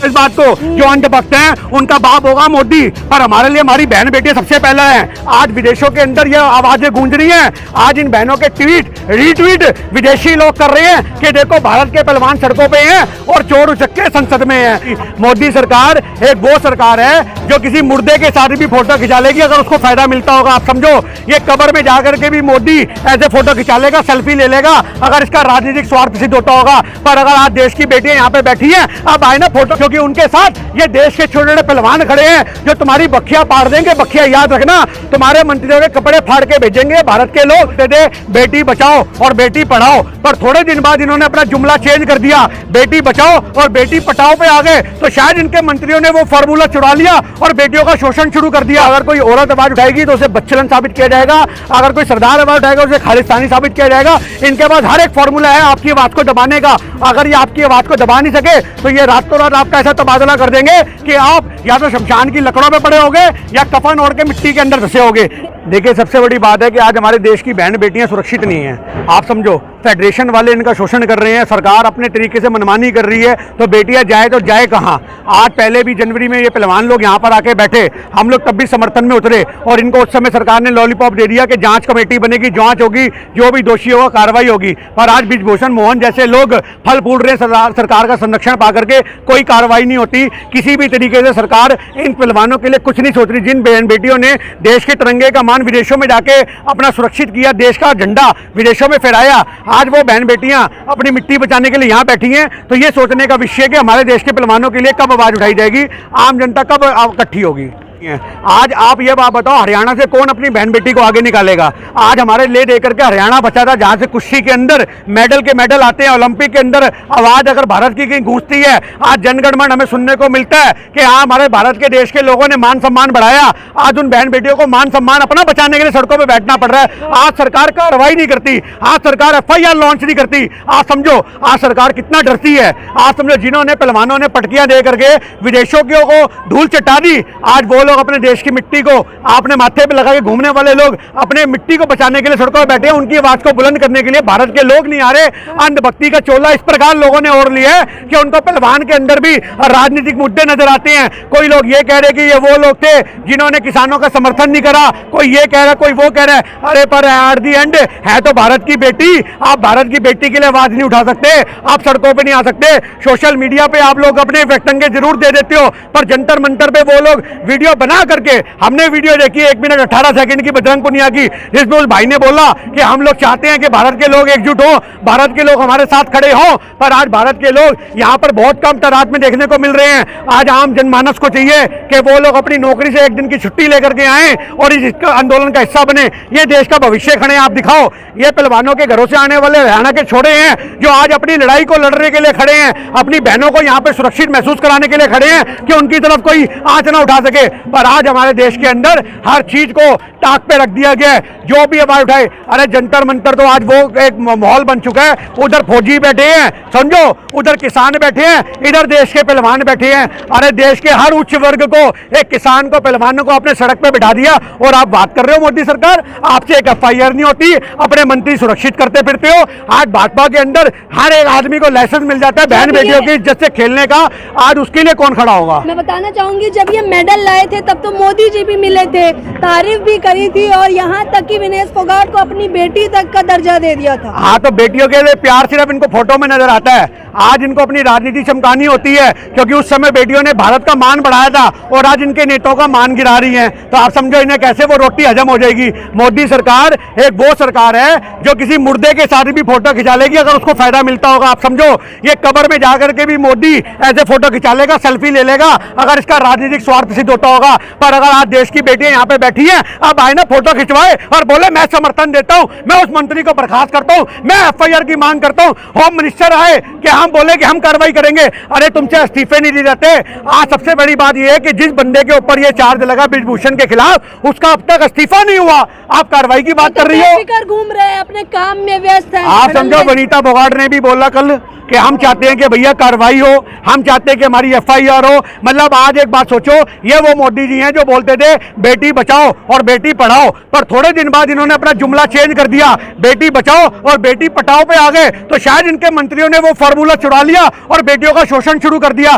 इस बात को, जो अंधभक्त हैं उनका बाप होगा मोदी, पर हमारे लिए हमारी बहन बेटियां सबसे पहले हैं। आज विदेशों के अंदर ये आवाजें गूंज रही हैं, आज इन बहनों के ट्वीट रीट्वीट विदेशी लोग कर रहे हैं कि देखो भारत के पहलवान सड़कों पे हैं और चोर उचक्के संसद में हैं। मोदी सरकार एक वो सरकार है जो किसी मुर्दे के साथ भी फोटो खिंचा लेगी अगर उसको फायदा मिलता होगा। आप समझो, ये कब्र में जाकर के भी मोदी ऐसे फोटो खिंचा लेगा, सेल्फी ले लेगा अगर इसका राजनीतिक स्वार्थ सिद्ध होता होगा। पर अगर आज देश की बेटियां यहाँ पे बैठी हैं, अब आए ना फोटो, क्योंकि उनके साथ ये देश के छोटे छोटे पहलवान खड़े हैं जो तुम्हारी बखिया पाड़ देंगे। बखिया याद रखना, तुम्हारे मंत्रियों के कपड़े फाड़ के भेजेंगे भारत के लोग। दे बेटी बचाओ और बेटी पढ़ाओ, पर थोड़े दिन बाद इन्होंने अपना जुमला चेंज कर दिया, बेटी बचाओ और बेटी पढ़ाओ पे आ गए। तो शायद इनके मंत्रियों ने वो फॉर्मूला चुरा लिया और बेटियों का शोषण शुरू कर दिया। अगर कोई औरत आवाज उठाएगी तो उसे बच्चलन साबित किया जाएगा, अगर कोई सरदार आवाज उठाएगा उसे खालिस्तानी साबित किया जाएगा। इनके पास हर एक फॉर्मूला है आपकी आवाज को दबाने का। अगर ये आपकी आवाज को दबा नहीं सके तो ये रातों रात आपका ऐसा तबादला कर देंगे कि आप या तो शमशान की लकड़ों में पड़े होगे या कफन ओढ़ के मिट्टी के अंदर धंसे होगे। देखिए, सबसे बड़ी बात है कि आज हमारे देश की बहन बेटियां सुरक्षित नहीं हैं। आप समझो, फेडरेशन वाले इनका शोषण कर रहे हैं, सरकार अपने तरीके से मनमानी कर रही है, तो बेटियां जाए तो जाए कहां। आज पहले भी जनवरी में ये पहलवान लोग यहां पर आके बैठे, हम लोग तब भी समर्थन में उतरे और इनको उस समय सरकार ने लॉलीपॉप दे दिया कि जांच कमेटी बनेगी, जांच होगी, जो भी दोषी होगा कार्रवाई होगी। पर आज ब्रिजभूषण मोहन जैसे लोग फल फूल रहे सरकार का संरक्षण पा करके, कोई कार्रवाई नहीं होती किसी भी तरीके से। सरकार इन पहलवानों के लिए कुछ नहीं सोच रही। जिन बहन बेटियों ने देश के तिरंगे का मान विदेशों में जाके अपना सुरक्षित किया, देश का झंडा विदेशों में फहराया, आज वो बहन बेटियां अपनी मिट्टी बचाने के लिए यहां बैठी हैं। तो ये सोचने का विषय कि हमारे देश के पहलवानों के लिए कब आवाज उठाई जाएगी, आम जनता कब इकट्ठी होगी। आज आप ये बात बताओ, हरियाणा से कौन अपनी बहन बेटी को आगे निकालेगा। आज हमारे ले देकर के हरियाणा बचा था, जहां से कुश्ती के अंदर मेडल के मेडल आते हैं, ओलंपिक के अंदर आवाज अगर भारत की कहीं गूंजती है। आज जनगण मन हमें सुनने को मिलता है कि हाँ, हमारे भारत के देश के लोगों ने मान सम्मान बढ़ाया। आज उन बहन बेटियों को मान सम्मान अपना बचाने के लिए सड़कों पर बैठना पड़ रहा है। आज सरकार कार्रवाई नहीं करती, आज सरकार FIR लॉन्च नहीं करती। आज समझो, आज सरकार कितना डरती है। आज समझो, जिन्होंने पहलवानों ने पटकियां दे करके विदेशों को धूल चटा दी, आज वो अपने देश की मिट्टी को आपने माथे पे लगा के घूमने वाले लोग अपने मिट्टी को बचाने के लिए सड़कों पर बैठे हैं। उनकी आवाज को बुलंद करने के लिए भारत के लोग नहीं आ रहे। अंधभक्ति का चोला इस प्रकार लोगों ने ओढ़ लिया है कि उनको पहलवान के अंदर भी राजनीतिक मुद्दे नजर आते हैं। कोई लोग ये कह रहे कि ये वो लोग थे जिन्होंने किसानों का समर्थन नहीं करा, कोई ये कह रहा, कोई वो कह रहा है। अरे पर एट दी एंड है तो भारत की बेटी। आप भारत की बेटी के लिए आवाज नहीं उठा सकते, आप सड़कों पर नहीं आ सकते। सोशल मीडिया पे आप लोग अपने व्यक्तंगे जरूर दे देते हो, पर जंतर मंतर पे वो लोग वीडियो बना करके, हमने वीडियो देखी 1 मिनट 18 सेकंड की बजरंग पुनिया की, जिसमें उस भाई ने बोला कि हम लोग चाहते हैं कि भारत के लोग एकजुट हो, भारत के लोग हमारे साथ खड़े हो। पर आज भारत के लोग यहाँ पर बहुत कम तादाद में देखने को मिल रहे हैं। आज आम जनमानस को चाहिए कि वो लोग अपनी नौकरी से 1 दिन की छुट्टी लेकर के आए और इस आंदोलन का हिस्सा बने। ये देश का भविष्य खड़े आप दिखाओ। ये पहलवानों के घरों से आने वाले हरियाणा के छोड़े हैं जो आज अपनी लड़ाई को लड़ने के लिए खड़े हैं, अपनी बहनों को यहाँ पे सुरक्षित महसूस कराने के लिए खड़े हैं कि उनकी तरफ कोई आंच ना उठा सके। पर आज हमारे देश के अंदर हर चीज को ताक पे रख दिया गया है, जो भी आवाज उठाए। अरे जंतर मंतर तो आज वो एक माहौल बन चुका है। उधर फौजी बैठे हैं, समझो, उधर किसान बैठे हैं, इधर देश के पहलवान बैठे हैं। अरे देश के हर उच्च वर्ग को, एक किसान को, पहलवानों को अपने सड़क पे बिठा दिया और आप बात कर रहे हो मोदी सरकार, आपसे एक FIR नहीं होती, अपने मंत्री सुरक्षित करते फिरते हो। आज भाजपा के अंदर हर एक आदमी को लाइसेंस मिल जाता है बहन बेटियों की इज्जत से खेलने का। आज उसके लिए कौन खड़ा होगा। मैं बताना चाहूंगी, जब ये मेडल लाए थे तब तो मोदी जी भी मिले थे, तारीफ भी करी थी और यहाँ तक कि विनेश फोगाट को अपनी बेटी तक का दर्जा दे दिया था। हाँ, तो बेटियों के लिए प्यार सिर्फ इनको फोटो में नजर आता है। आज इनको अपनी राजनीति चमकानी होती है क्योंकि उस समय बेटियों ने भारत का मान बढ़ाया था और आज इनके नेताओं का मान गिरा रही हैं। तो आप समझो इन्हें कैसे वो रोटी हजम हो जाएगी। मोदी सरकार एक वो सरकार है जो किसी मुर्दे के साथ भी फोटो खिंचा लेगी अगर उसको फायदा मिलता होगा। आप समझो, ये कब्र में जाकर के भी मोदी ऐसे फोटो खिंचा लेगा, सेल्फी ले लेगा अगर इसका राजनीतिक स्वार्थ सिद्ध होता होगा। पर अगर आज देश की बेटियां यहाँ पे बैठी हैं, अब आए ना फोटो खिंचवाए और बोले मैं समर्थन देता हूँ, मैं उस मंत्री को बर्खास्त करता हूँ, मैं FIR की मांग करता हूँ। होम मिनिस्टर आए कि हम बोले कि हम कार्रवाई करेंगे। अरे तुमसे इस्तीफे नहीं दिए जाते। आज सबसे बड़ी बात यह है कि जिस बंदे के ऊपर ये चार्ज लगा ब्रिजभूषण के खिलाफ, उसका अब तक इस्तीफा नहीं हुआ। आप कार्रवाई की बात कर रही हो, घूम रहे हैं, अपने काम में व्यस्त हैं। आप समझो, वनीता फोगाट ने भी बोला कल कि हम चाहते हैं कि भैया कार्रवाई हो, हम चाहते हैं कि हमारी FIR हो। मतलब आज एक बात सोचो, ये वो मोदी मोदी जी हैं जो बोलते थे बेटी बचाओ और बेटी पढ़ाओ, पर थोड़े दिन बाद इन्होंने अपना जुमला चेंज कर दिया, बेटी बचाओ और बेटी पढ़ाओ पे आ गए। तो शायद इनके मंत्रियों ने वो फॉर्मूला चुरा लिया और बेटियों का शोषण शुरू कर दिया।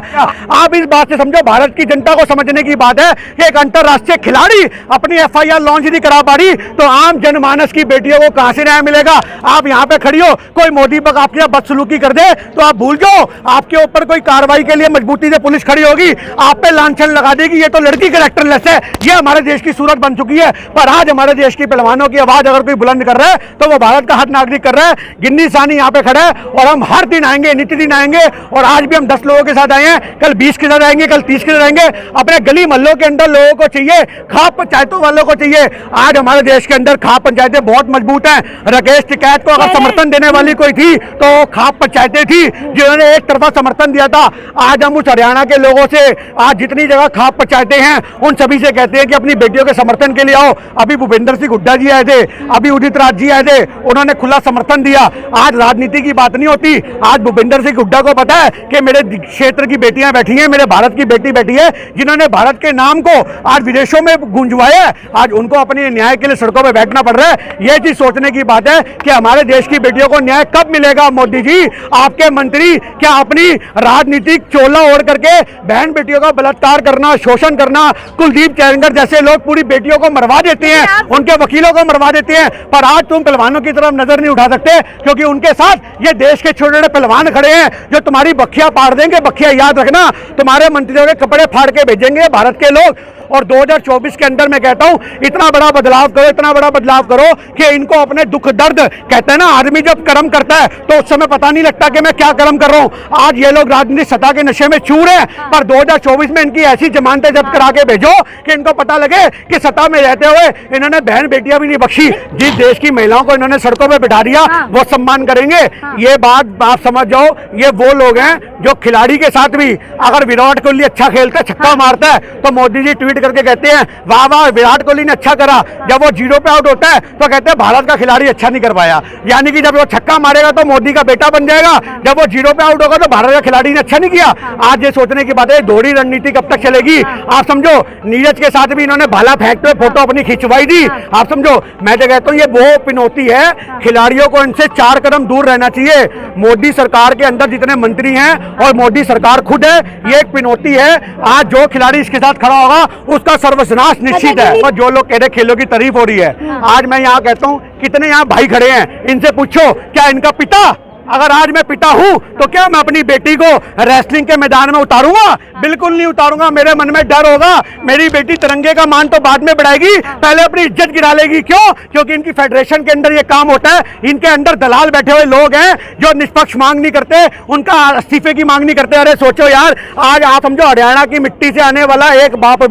आप इस बात से समझो, भारत की जनता को समझने की बात है कि एक अंतरराष्ट्रीय खिलाड़ी अपनी FIR लॉन्च नहीं करा पा रही तो आम जनमानस की बेटियों को कहां से न्याय मिलेगा। आप यहां पे खड़ी हो, कोई मोदी पर आपके साथ बदसलूकी कर दे तो आप भूल जाओ, आपके ऊपर कोई कार्रवाई के लिए मजबूती से पुलिस खड़ी होगी, आप पे लांछन लगा देगी, ये तो लड़की कैरेक्टरलेस है। ये हमारे देश की सूरत बन चुकी है। पर आज हमारे देश की पहलवानों की आवाज अगर कोई बुलंद कर रहा है तो वो भारत का हक नागरिक कर रहा है। गिन्नी सानी यहाँ पे खड़ा है और हम हर दिन आएंगे, नित्य दिन आएंगे, और आज भी हम 10 लोगों के साथ आए हैं, कल 20 के साथ आएंगे, कल 30 के साथ आएंगे। अपने गली मोहल्लों के अंदर लोगों को चाहिए, खाप पंचायतों वालों को चाहिए। आज हमारे देश के अंदर खाप पंचायतें बहुत मजबूत हैं। राकेश टिकैत को अगर समर्थन देने वाली कोई थी तो खाप पंचायतें थी जिन्होंने एक तरफा समर्थन दिया था। आज हम उस हरियाणा के लोगों से, आज जितनी जगह खाप पंचायतें हैं उन सभी से कहते हैं कि अपनी बेटियों के समर्थन के लिए आओ। अभी भूपेंद्र सिंह हुड्डा जी आए थे, अभी उदित राज जी आए थे, उन्होंने खुला समर्थन दिया। आज राजनीति की बात नहीं होती, आज भूपेंद्र सिंह हुड्डा को पता है कि मेरे क्षेत्र की बेटियां बैठी हैं, मेरे भारत की बेटी बैठी है, जिन्होंने भारत के नाम को आज विदेशों में गूंजवाया है, आज उनको अपने न्याय के लिए सड़कों पर बैठना पड़ रहा है। यह चीज सोचने की बात है कि हमारे देश की बेटियों को न्याय कब मिलेगा। मोदी जी, आपके मंत्री क्या अपनी राजनीतिक चोला ओढ़ करके बहन बेटियों का बलात्कार करना, शोषण करना, कुलदीप चैंगर जैसे लोग पूरी बेटियों को मरवा देते हैं, उनके वकीलों को मरवा देते हैं, पर आज तुम पहलवानों की तरफ नजर नहीं उठा सकते क्योंकि उनके साथ ये देश के छोटे छोटे पहलवान खड़े हैं जो तुम्हारी बखिया पाड़ देंगे। बखिया याद रखना, तुम्हारे मंत्रियों के कपड़े फाड़ के भेजेंगे भारत के लोग। और 2024 के अंदर मैं कहता हूं इतना बड़ा बदलाव करो, इतना बड़ा बदलाव करो कि इनको अपने दुख दर्द, कहते हैं ना आदमी जब कर्म करता है तो उस समय पता नहीं लगता कि मैं क्या कर्म कर रहा हूं। आज ये लोग राजनीतिक सत्ता के नशे में चूर हैं, पर 2024 में इनकी ऐसी जमानतें जब्त करा के भेजो कि इनको पता लगे कि सत्ता में रहते हुए इन्होंने बहन बेटियां भी नहीं बख्शी। जिस देश की महिलाओं को इन्होंने सड़कों पर बिठा दिया वो सम्मान करेंगे। ये बात आप समझ जाओ, ये वो लोग हैं जो खिलाड़ी के साथ भी, अगर विराट कोहली अच्छा खेलता है, छक्का मारता है, तो मोदी जी ट्वीट करके कहते हैं वाह वाह विराट कोहली ने अच्छा करा। जब वो 0 पे आउट होता है तो कहते हैं भारत का खिलाड़ी अच्छा नहीं कर पाया। यानी कि जब वो छक्का मारेगा तो मोदी का बेटा बन जाएगा, जब वो 0 पे आउट होगा तो भारत का खिलाड़ी ने अच्छा नहीं किया। आज ये सोचने की बात है, दोहरी रणनीति कब तक चलेगी। आप समझो नीरज के साथ भी इन्होंने भाला फेंकते हुए फोटो अपनी खिंचवाई थी। आप समझो, मैं तो कहता हूँ ये वो पिनौती है, खिलाड़ियों को इनसे 4 कदम दूर रहना चाहिए। मोदी सरकार के अंदर जितने मंत्री हैं और मोदी सरकार खुद है, ये एक पिनौती है। आज जो खिलाड़ी इसके साथ खड़ा होगा उसका सर्वनाश निश्चित है। और जो लोग कह रहे खेलों की तारीफ हो रही है, आज मैं यहाँ कहता हूँ कितने यहाँ भाई खड़े हैं, इनसे पूछो क्या इनका पिता, अगर आज मैं पिता हूं तो क्या मैं अपनी बेटी को रेसलिंग के मैदान में उतारूंगा? बिल्कुल नहीं उतारूंगा। मेरे मन में डर होगा, मेरी बेटी तिरंगे का मान तो बाद में बढ़ाएगी, पहले अपनी इज्जत गिरा लेगी। क्यों? क्योंकि इनकी फेडरेशन के अंदर ये काम होता है, इनके अंदर दलाल बैठे हुए लोग हैं जो निष्पक्ष मांग नहीं करते, उनका इस्तीफे की मांग नहीं करते। अरे सोचो यार, आज आप समझो हरियाणा की मिट्टी से आने वाला एक बाप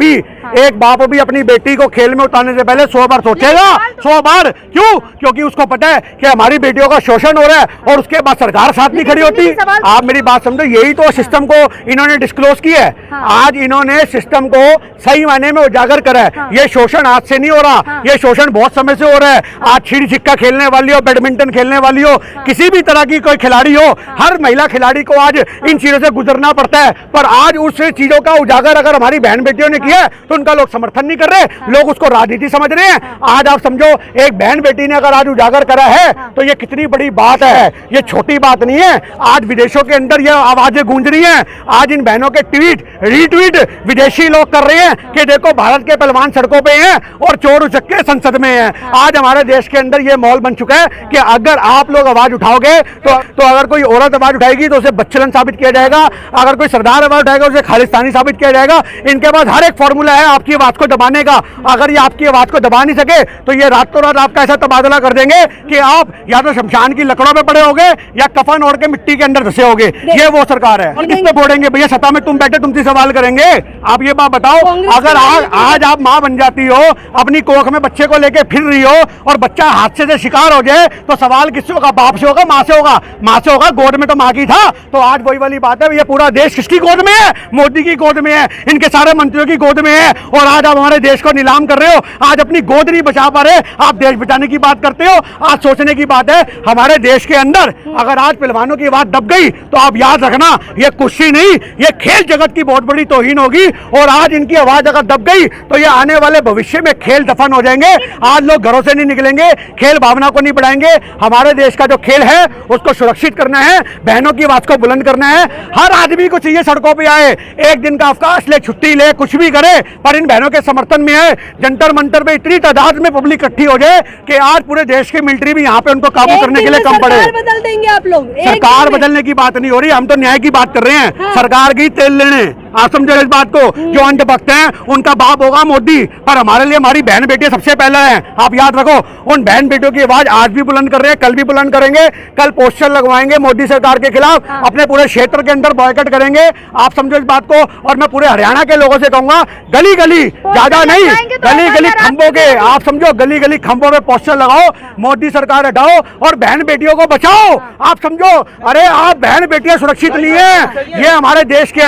भी अपनी बेटी को खेल में उतारने से पहले 100 बार सोचेगा। 100 बार क्यों? क्योंकि उसको पता है कि हमारी बेटियों का शोषण हो रहा है और उसके बाद सरकार साथ नहीं खड़ी होती। आप मेरी बात समझो, यही तो सिस्टम को इन्होंने डिस्क्लोज किया है। आज इन्होंने सिस्टम को सही मायने में उजागर करा है। ये शोषण आज से नहीं हो रहा, ये शोषण बहुत समय से हो रहा है। आज छिड़ी छिक्का खेलने वाली हो, बैडमिंटन खेलने वाली हो, किसी भी तरह की कोई खिलाड़ी हो, हर महिला खिलाड़ी को आज इन चीजों से गुजरना पड़ता है। पर आज उस चीजों का उजागर अगर हमारी बहन बेटियों ने किया तो उनका लोग समर्थन नहीं कर रहे, लोग उसको राजनीति समझ रहे हैं। आज आप समझो एक बहन बेटी ने अगर आज उजागर करा है तो ये कितनी बड़ी बात है, ये छोटी बात नहीं है। आज विदेशों के अंदर ये आवाजें गूंज रही हैं। आज इन बहनों के ट्वीट रीट्वीट विदेशी लोग कर रहे हैं कि देखो भारत के पहलवान सड़कों पे हैं और चोर उचक्के संसद में हैं। आज हमारे देश के अंदर ये माहौल बन चुका है कि अगर आप लोग आवाज उठाओगे तो अगर कोई औरत आवाज उठाएगी तो उसे बच्चलन साबित किया जाएगा, अगर कोई सरदार आवाज उठाएगा उसे खालिस्तानी साबित किया जाएगा। इनके पास हर एक फॉर्मूला है आपकी आवाज को दबाने का। अगर ये आपकी आवाज को दबा नहीं सके तो ये रातों रात आपका ऐसा तबादला कर देंगे कि आप या तो शमशान की लकड़ों पे पड़े होगे या कफन ओढ़ के मिट्टी के अंदर धसे होगे। ये वो सरकार है। और किस पे बोलेंगे भैया, सत्ता में तुम बैठे तुमसे सवाल करेंगे। आप ये बात बताओ, अगर आज आप मां बन जाती हो, अपनी कोख में बच्चे को लेके फिर रही हो और बच्चा हादसे से शिकार हो जाए तो सवाल किससे होगा? बाप से होगा, मां से होगा? मां से होगा, गोद में तो मां की था। तो आज वही वाली बात है, ये पूरा देश किसकी गोद में है? मोदी की गोद में है, इनके सारे मंत्रियों की गोद में है। और आज आप हमारे देश को नीलाम कर रहे हो। आज अपनी गोद नहीं बचा पा रहे, आप देश बचाने की बात करते हो। आज सोचने की बात है, हमारे देश के अंदर अगर आज पहलवानों की आवाज दब गई तो आप याद रखना, ये कुश्ती नहीं, ये खेल जगत की बहुत बड़ी तौहीन होगी। और आज इनकी आवाज अगर दब गई तो ये आने वाले भविष्य में खेल दफन हो जाएंगे। आज लोग घरों से नहीं निकलेंगे, खेल भावना को नहीं बढ़ाएंगे। हमारे देश का जो खेल है उसको सुरक्षित करना है, बहनों की आवाज को बुलंद करना है। हर आदमी को चाहिए सड़कों पे आए, एक दिन का अवकाश ले, छुट्टी ले, कुछ भी करे, पर इन बहनों के समर्थन में है। जंतर मंतर पे इतनी तादाद में पब्लिक इकट्ठी हो जाए कि आज पूरे देश की मिलिट्री भी यहाँ पे उनको काबू करने के लिए कम पड़े। सरकार बदल देंगे आप लोग, सरकार बदलने की बात नहीं हो रही, हम तो न्याय की बात कर रहे हैं। हाँ। सरकार की तेल लेने, आप समझो इस बात को। जो अंधभक्त हैं उनका बाप होगा मोदी, पर हमारे लिए हमारी बहन बेटियां सबसे पहले हैं। आप याद रखो, उन बहन बेटियों की आवाज आज भी बुलंद कर रहे हैं, कल भी बुलंद करेंगे। कल पोस्टर लगवाएंगे मोदी सरकार के खिलाफ, अपने पूरे क्षेत्र के अंदर बॉयकॉट करेंगे। आप समझो इस बात को। और मैं पूरे हरियाणा के लोगों से कहूंगा, गली गली, ज्यादा नहीं, गली गली खंभों के, आप समझो गली गली खंभों में पोस्टर लगाओ, मोदी सरकार हटाओ और बहन बेटियों को बचाओ। आप समझो, अरे आप बहन बेटियां सुरक्षित नहीं है। ये हमारे देश के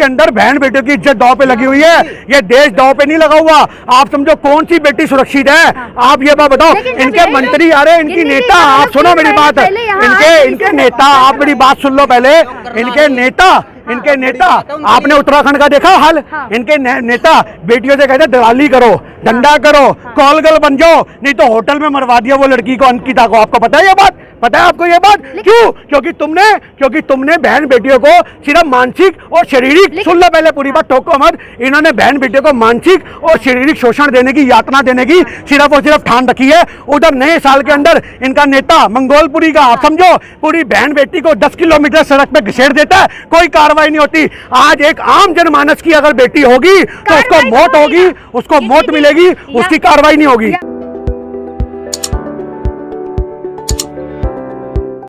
अंदर बहन बेटियों की इज्जत दांव पे लगी हुई है। ये देश दांव पे नहीं लगा हुआ। आप समझो कौन सी बेटी सुरक्षित है? आप ये बात बताओ। इनके मंत्री, अरे इनकी नेता, आप सुनो मेरी बात, इनके नेता, आप मेरी बात सुन लो पहले। इनके नेता आपने उत्तराखंड का देखा हाल? इनके नेता बेटियों से कहते दलाली करो, धंधा करो, कॉलगर्ल बन जाओ, नहीं तो होटल में मरवा दिया वो लड़की को, अंकिता को। आपको पता है ये बात? पता है आपको ये बात? क्यों? क्योंकि तुमने बहन बेटियों को सिर्फ मानसिक और शारीरिक, सुन लो पहले पूरी बात, ठोको मत। इन्होंने बहन बेटियों को मानसिक और शारीरिक शोषण देने की, यातना देने की सिर्फ और सिर्फ ठान रखी है। उधर नए साल के अंदर इनका नेता मंगोलपुरी का, आप समझो, पूरी बहन बेटी को 10 किलोमीटर सड़क पे घसीट देता है, कोई कार्रवाई नहीं होती। आज एक आम जनमानस की अगर बेटी होगी तो उसको मौत होगी, उसको मौत मिलेगी, उसकी कार्रवाई नहीं होगी।